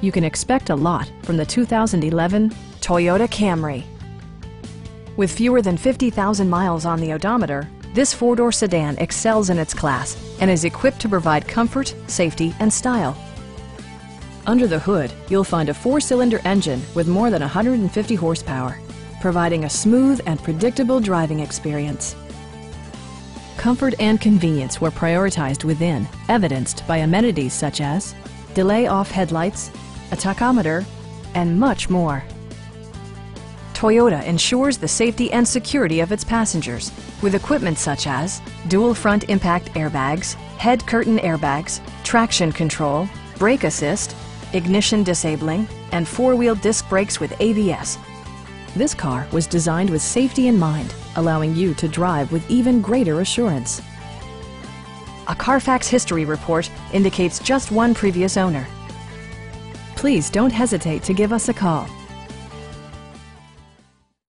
you can expect a lot from the 2011 Toyota Camry. With fewer than 50,000 miles on the odometer, this four-door sedan excels in its class and is equipped to provide comfort, safety, and style. Under the hood, you'll find a four-cylinder engine with more than 150 horsepower, providing a smooth and predictable driving experience. Comfort and convenience were prioritized within, evidenced by amenities such as delay-off headlights, a tachometer, and much more. Toyota ensures the safety and security of its passengers with equipment such as dual front impact airbags, head curtain airbags, traction control, brake assist, ignition disabling, and four-wheel disc brakes with ABS. This car was designed with safety in mind, allowing you to drive with even greater assurance. A Carfax history report indicates just one previous owner. Please don't hesitate to give us a call.